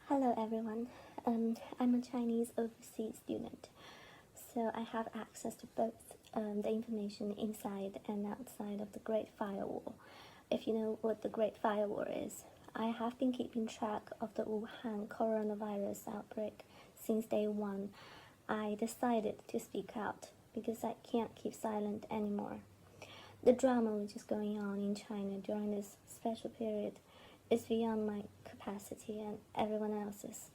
Hello everyone. I'm a Chinese overseas student, so I have access to both the information inside and outside of the Great Firewall. If you know what the Great Firewall is, I have been keeping track of the Wuhan coronavirus outbreak since day one. I decided to speak out because I can't keep silent anymore. The drama which is going on in China during this special period is beyond my capacity and everyone else's.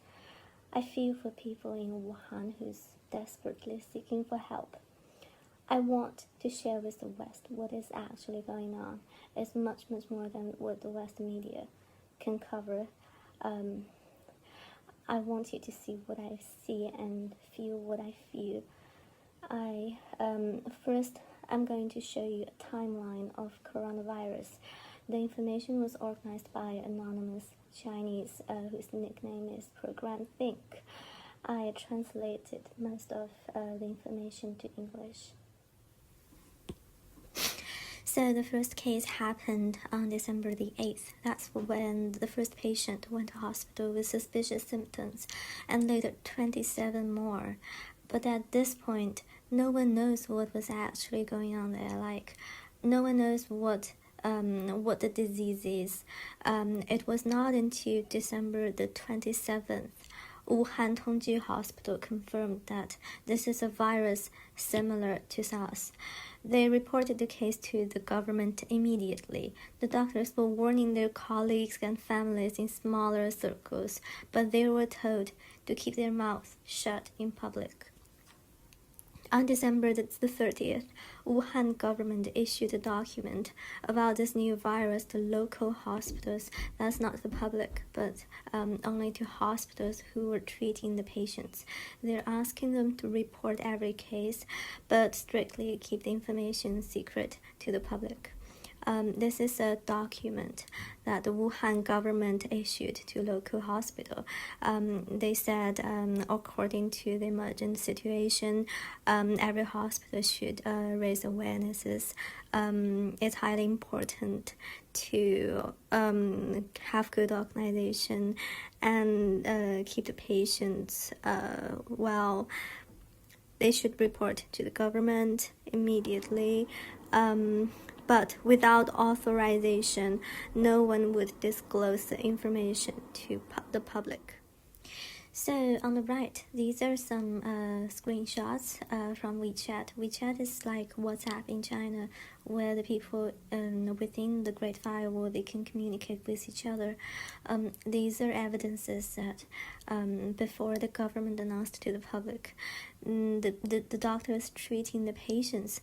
I feel for people in Wuhan who's desperately seeking for help. I want to share with the West what is actually going on. It's much more than what the West media can cover. I want you to see what I see and feel what I feel. First, I'm going to show you a timeline of coronavirus. The information was organized by anonymous Chinese whose nickname is Program Think. I translated most of the information to English. So the first case happened on December the 8th. That's when the first patient went to hospital with suspicious symptoms, and later 27 more. But at this point, no one knows what was actually going on there. No one knows what the disease is. It was not until December the 27th, Wuhan Tongji Hospital confirmed that this is a virus similar to SARS. They reported the case to the government immediately. The doctors were warning their colleagues and families in smaller circles, but they were told to keep their mouths shut in public. On December the 30th, Wuhan government issued a document about this new virus to local hospitals. That's not the public, but only to hospitals who were treating the patients. They're asking them to report every case, but strictly keep the information secret to the public. This is a document that the Wuhan government issued to local hospital. They said, according to the emergent situation, every hospital should raise awarenesses. It's highly important to have good organization and keep the patients well. They should report to the government immediately. But without authorization, no one would disclose the information to the public. So on the right, these are some screenshots from WeChat. WeChat is like WhatsApp in China, where the people within the Great Firewall, they can communicate with each other. These are evidences that before the government announced to the public, the doctors treating the patients,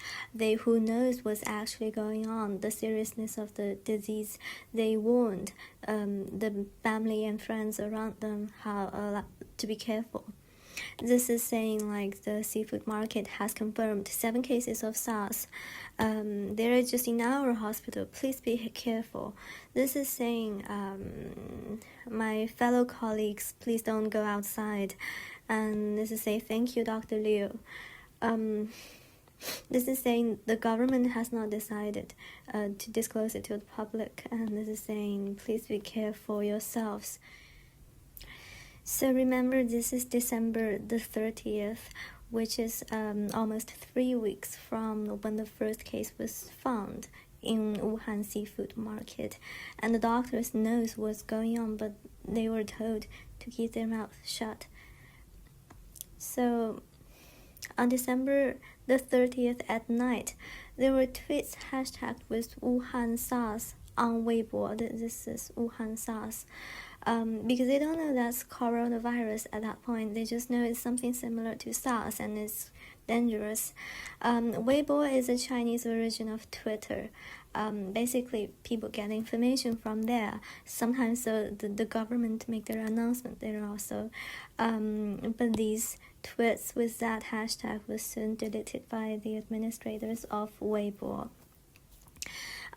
who knows what's actually going on, the seriousness of the disease, they warned the family and friends around them how to be careful. This is saying like the seafood market has confirmed 7 cases of SARS. They're just in our hospital. Please be careful. This is saying, my fellow colleagues, please don't go outside. And this is saying, thank you, Dr. Liu. This is saying the government has not decided to disclose it to the public. And this is saying, please be careful yourselves. So remember, this is December the 30th, which is almost 3 weeks from when the first case was found in Wuhan seafood market. And the doctors knows what's going on, but they were told to keep their mouth shut. So on December the 30th at night, there were tweets hashtagged with Wuhan SARS on Weibo. This is Wuhan SARS. Because they don't know that's coronavirus at that point. They just know it's something similar to SARS and it's dangerous. Weibo is a Chinese version of Twitter. Basically, people get information from there. Sometimes the government make their announcement there also. But these tweets with that hashtag was soon deleted by the administrators of Weibo.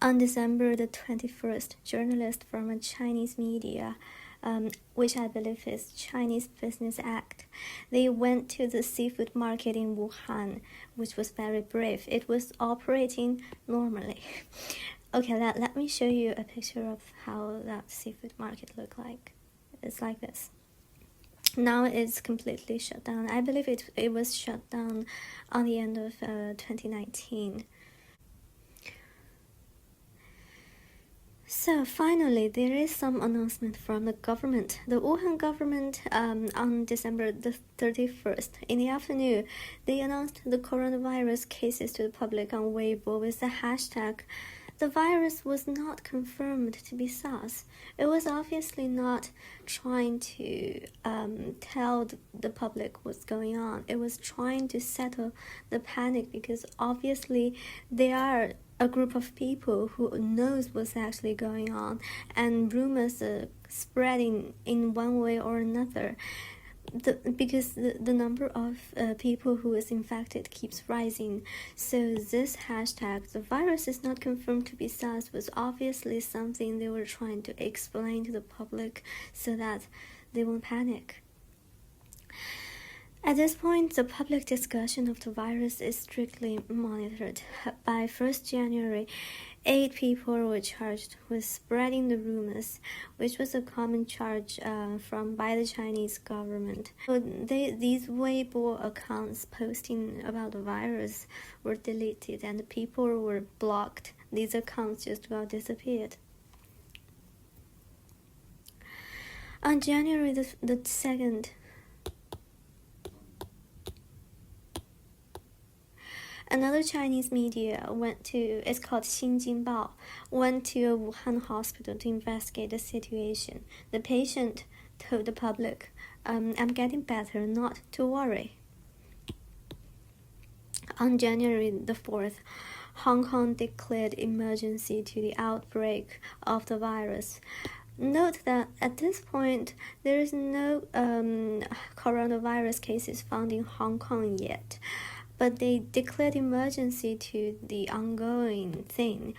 On December the 21st, journalists from a Chinese media, which I believe is Chinese Business Act, they went to the seafood market in Wuhan, which was very brave. It was operating normally. Okay, let me show you a picture of how that seafood market looked like. It's like this. Now it's completely shut down. I believe it was shut down on the end of 2019. So finally, there is some announcement from the government. The Wuhan government on December the 31st in the afternoon, they announced the coronavirus cases to the public on Weibo with the hashtag "The virus was not confirmed to be SARS." It was obviously not trying to tell the public what's going on. It was trying to settle the panic because obviously they are a group of people who knows what's actually going on, and rumors are spreading in one way or another. Because the number of people who is infected keeps rising. So this hashtag, "the virus is not confirmed to be SARS," was obviously something they were trying to explain to the public so that they won't panic. At this point, the public discussion of the virus is strictly monitored. By 1st January, 8 people were charged with spreading the rumors, which was a common charge by the Chinese government. So these Weibo accounts posting about the virus were deleted and people were blocked. These accounts just about disappeared. On January the 2nd, another Chinese media it's called Xinjianbao, went to a Wuhan hospital to investigate the situation. The patient told the public, "I'm getting better, not to worry." On January the 4th, Hong Kong declared emergency to the outbreak of the virus. Note that at this point, there is no coronavirus cases found in Hong Kong yet, but they declared emergency to the ongoing thing.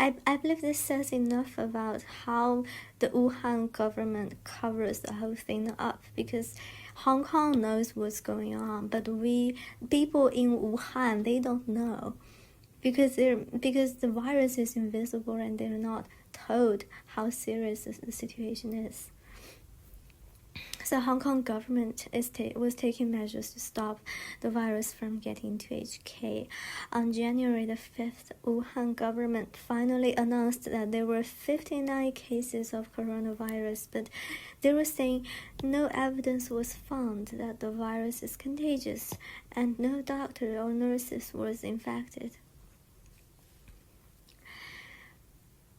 I believe this says enough about how the Wuhan government covers the whole thing up, because Hong Kong knows what's going on, but people in Wuhan, they don't know, because the virus is invisible and they're not told how serious the situation is. So Hong Kong government was taking measures to stop the virus from getting to HK. On January the 5th, Wuhan government finally announced that there were 59 cases of coronavirus, but they were saying no evidence was found that the virus is contagious, and no doctor or nurses was infected.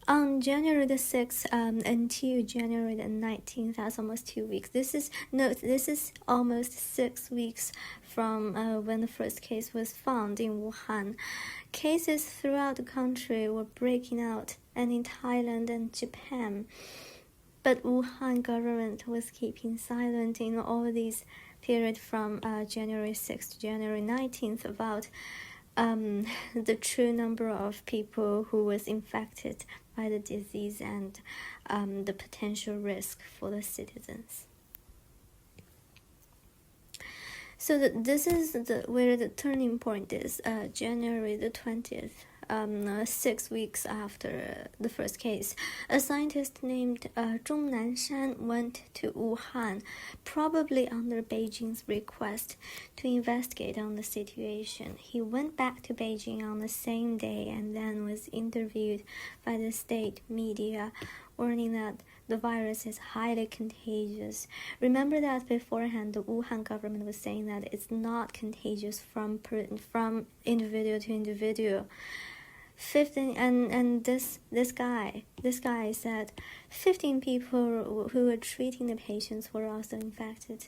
On January the 6th until January the 19th, that's almost 2 weeks. This is almost 6 weeks from when the first case was found in Wuhan. Cases throughout the country were breaking out, and in Thailand and Japan. But Wuhan government was keeping silent in all these period from January 6th to January 19th about the true number of people who was infected by the disease and the potential risk for the citizens. So this is where the turning point is. January the 20th, 6 weeks after the first case, a scientist named Zhong Nanshan went to Wuhan, probably under Beijing's request, to investigate on the situation. He went back to Beijing on the same day and then was interviewed by the state media, warning that the virus is highly contagious. Remember that beforehand, the Wuhan government was saying that it's not contagious from individual to individual. 15 and this guy said 15 people who were treating the patients were also infected,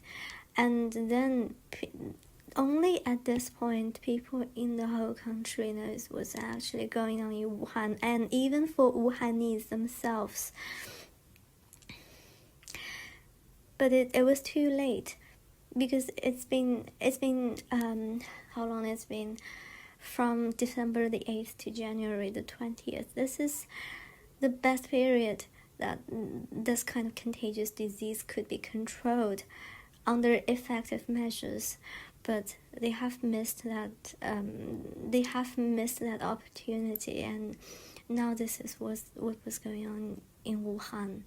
and then only at this point people in the whole country knows what's actually going on in Wuhan, and even for Wuhanese themselves. But it was too late, because it's been how long it's been, from December the 8th to January the 20th. This is the best period that this kind of contagious disease could be controlled under effective measures, but they have missed that opportunity, and now this is what was going on in Wuhan.